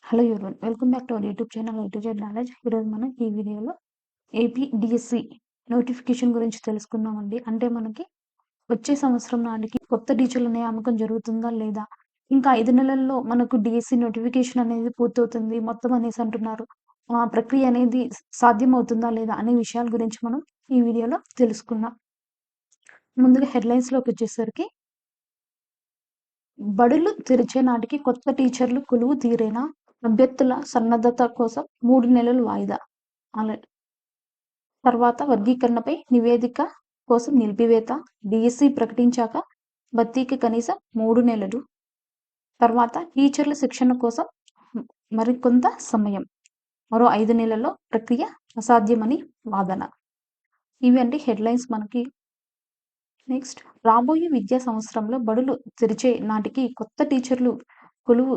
Hello everyone. Welcome back to our YouTube channel A to Z knowledge. ఈరోజు మనం ఈ వీడియోలో ఏపీ డిఎస్సి నోటిఫికేషన్ గురించి తెలుసుకుందామండి. అంటే మనకి వచ్చే సంవత్సరం నాటికి కొత్త టీచర్ల నియామకం జరుగుతుందా లేదా? ఇంకా 5 నెలల్లో మనకు డిఎస్సి నోటిఫికేషన్ అనేది పూర్తవుతుంది మొత్తం అనేసి అంటున్నారు. ఆ ప్రక్రియ అనేది సాధ్యమవుతుందా లేదా అనే విషయాల గురించి మనం ఈ వీడియోలో తెలుసుకుందాం. ముందుగా హెడ్లైన్స్‌లోకి వచ్చేసరికి బడులు తెరిచే నాటికి కొత్త టీచర్లు కొలువు తీరేనా? అభ్యర్థుల సన్నద్ధత కోసం 3 నెలలు వాయిదా. తర్వాత వర్గీకరణపై నివేదిక కోసం నిలిపివేత. డిఎస్సి ప్రకటించాక భర్తీకి కనీసం 3 నెలలు. తర్వాత టీచర్ల శిక్షణ కోసం మరికొంత సమయం. మరో 5 నెలల్లో ప్రక్రియ అసాధ్యమని వాదన. ఇవి అంటే హెడ్లైన్స్ మనకి. నెక్స్ట్, రాబోయే విద్యా సంవత్సరంలో బడులు తెరిచే నాటికి కొత్త టీచర్లు కొలువు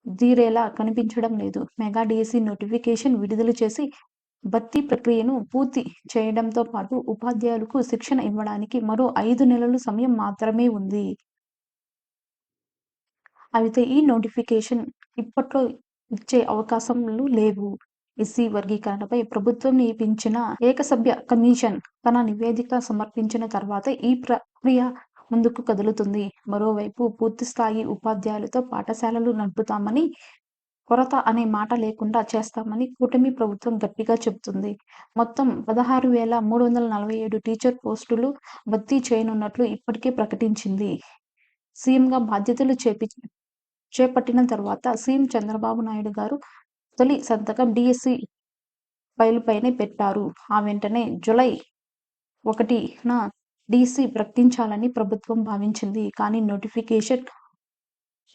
తీరేలా కనిపించడం లేదు. మెగా డిఎస్సి నోటిఫికేషన్ విడుదల చేసి భర్తీ ప్రక్రియను పూర్తి చేయడంతో పాటు ఉపాధ్యాయులకు శిక్షణ ఇవ్వడానికి మరో 5 నెలలు సమయం మాత్రమే ఉంది. అయితే ఈ నోటిఫికేషన్ ఇప్పట్లో ఇచ్చే అవకాశాలు లేవు. ఎస్సీ వర్గీకరణపై ప్రభుత్వం నియమించిన ఏకసభ్య కమిషన్ తన నివేదిక సమర్పించిన తర్వాత ఈ ప్రక్రియ ముందుకు కదులుతుంది. మరోవైపు పూర్తిస్థాయి ఉపాధ్యాయులతో పాఠశాలలు నడుపుతామని, కొరత అనే మాట లేకుండా చేస్తామని కూటమి ప్రభుత్వం గట్టిగా చెబుతుంది. మొత్తం 16,347 టీచర్ పోస్టులు భర్తీ చేయనున్నట్లు ఇప్పటికే ప్రకటించింది. సీఎంగా బాధ్యతలు చేపట్టిన తర్వాత సీఎం చంద్రబాబు నాయుడు గారు తొలి సంతకం డిఎస్సి ఫైలుపైనే పెట్టారు. ఆ వెంటనే జూలై 1న డిఎస్సి ప్రకటించాలని ప్రభుత్వం భావించింది. కానీ నోటిఫికేషన్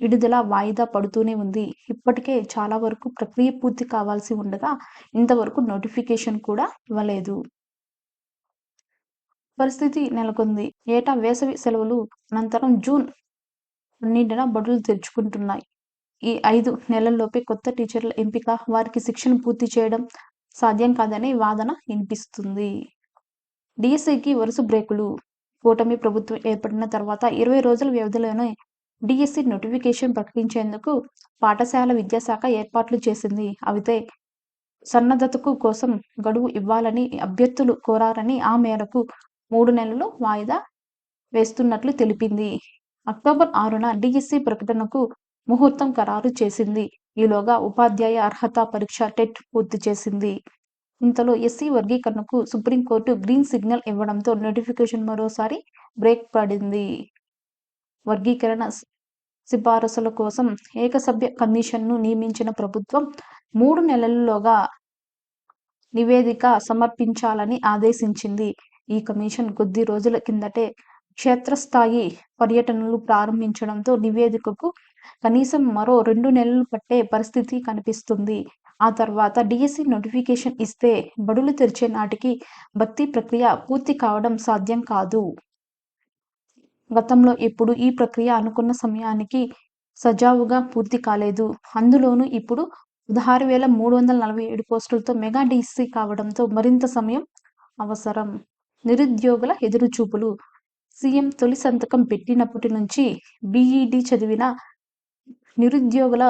విడుదల వాయిదా పడుతూనే ఉంది. ఇప్పటికే చాలా వరకు ప్రక్రియ పూర్తి కావాల్సి ఉండగా ఇంతవరకు నోటిఫికేషన్ కూడా ఇవ్వలేదు. పరిస్థితి నెలకొంది. ఏటా వేసవి సెలవులు అనంతరం జూన్ 12న బడులు తెరుచుకుంటున్నాయి. ఈ 5 నెలల్లోపే కొత్త టీచర్ల ఎంపిక, వారికి శిక్షణ పూర్తి చేయడం సాధ్యం కాదనే వాదన వినిపిస్తుంది. డిఎస్సికి వరుస బ్రేకులు. కూటమి ప్రభుత్వం ఏర్పడిన తర్వాత 20 రోజుల వ్యవధిలోనే డిఎస్సి నోటిఫికేషన్ ప్రకటించేందుకు పాఠశాల విద్యాశాఖ ఏర్పాట్లు చేసింది. అయితే సన్నద్ధతకు కోసం గడువు ఇవ్వాలని అభ్యర్థులు కోరారని ఆ మేరకు 3 నెలలు వాయిదా వేస్తున్నట్లు తెలిపింది. అక్టోబర్ 6న డిఎస్సి ప్రకటనకు ముహూర్తం ఖరారు చేసింది. ఈలోగా ఉపాధ్యాయ అర్హత పరీక్ష టెట్ పూర్తి చేసింది. ఇంతలో ఎస్సీ వర్గీకరణకు సుప్రీంకోర్టు గ్రీన్ సిగ్నల్ ఇవ్వడంతో నోటిఫికేషన్ మరోసారి బ్రేక్ పడింది. వర్గీకరణ సిఫారసుల కోసం ఏకసభ్య కమిషన్ను నియమించిన ప్రభుత్వం 3 నెలల్లోగా నివేదిక సమర్పించాలని ఆదేశించింది. ఈ కమిషన్ కొద్ది రోజుల కిందటే క్షేత్రస్థాయి పర్యటనలు ప్రారంభించడంతో నివేదికకు కనీసం మరో 2 నెలలు పట్టే పరిస్థితి కనిపిస్తుంది. ఆ తర్వాత డిఎస్సి నోటిఫికేషన్ ఇస్తే బడులు తెరిచే నాటికి భర్తీ ప్రక్రియ పూర్తి కావడం సాధ్యం కాదు. గతంలో ఎప్పుడు ఈ ప్రక్రియ అనుకున్న సమయానికి సజావుగా పూర్తి కాలేదు. అందులోనూ ఇప్పుడు 16,347 పోస్టులతో మెగా డిఎస్సి కావడంతో మరింత సమయం అవసరం. నిరుద్యోగుల ఎదురుచూపులు. సీఎం తొలి సంతకం పెట్టినప్పటి నుంచి బీఈడీ చదివిన నిరుద్యోగుల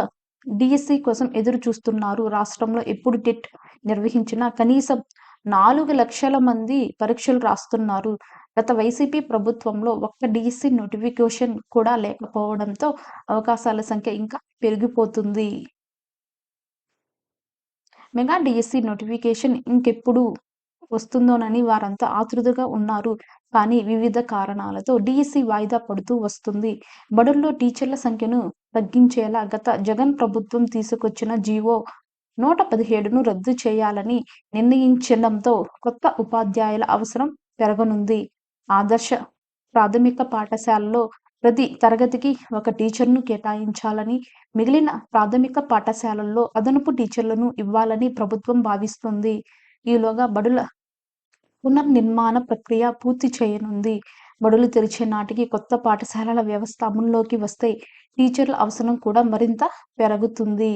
డిఎస్సి కోసం ఎదురు చూస్తున్నారు. రాష్ట్రంలో ఎప్పుడు టెట్ నిర్వహించినా కనీసం 4 లక్షల మంది పరీక్షలు రాస్తున్నారు. గత వైసీపీ ప్రభుత్వంలో ఒక్క డిఎస్సి నోటిఫికేషన్ కూడా లేకపోవడంతో అవకాశాల సంఖ్య ఇంకా పెరిగిపోతుంది. మెగా డిఎస్సి నోటిఫికేషన్ ఇంకెప్పుడు వస్తుందోనని వారంతా ఆతృతగా ఉన్నారు. కానీ వివిధ కారణాలతో డిఎస్సి వాయిదా పడుతూ వస్తుంది. బడుల్లో టీచర్ల సంఖ్యను తగ్గించేలా గత జగన్ ప్రభుత్వం తీసుకొచ్చిన జీవో 117ను రద్దు చేయాలని నిర్ణయించడంతో కొత్త ఉపాధ్యాయుల అవసరం పెరగనుంది. ఆదర్శ ప్రాథమిక పాఠశాలలో ప్రతి తరగతికి ఒక టీచర్ను కేటాయించాలని, మిగిలిన ప్రాథమిక పాఠశాలల్లో అదనపు టీచర్లను ఇవ్వాలని ప్రభుత్వం భావిస్తుంది. ఈలోగా బడుల పునర్నిర్మాణ ప్రక్రియ పూర్తి చేయనుంది. బడులు తెరిచే నాటికి కొత్త పాఠశాలల వ్యవస్థ అమల్లోకి వస్తే టీచర్ల అవసరం కూడా మరింత పెరుగుతుంది.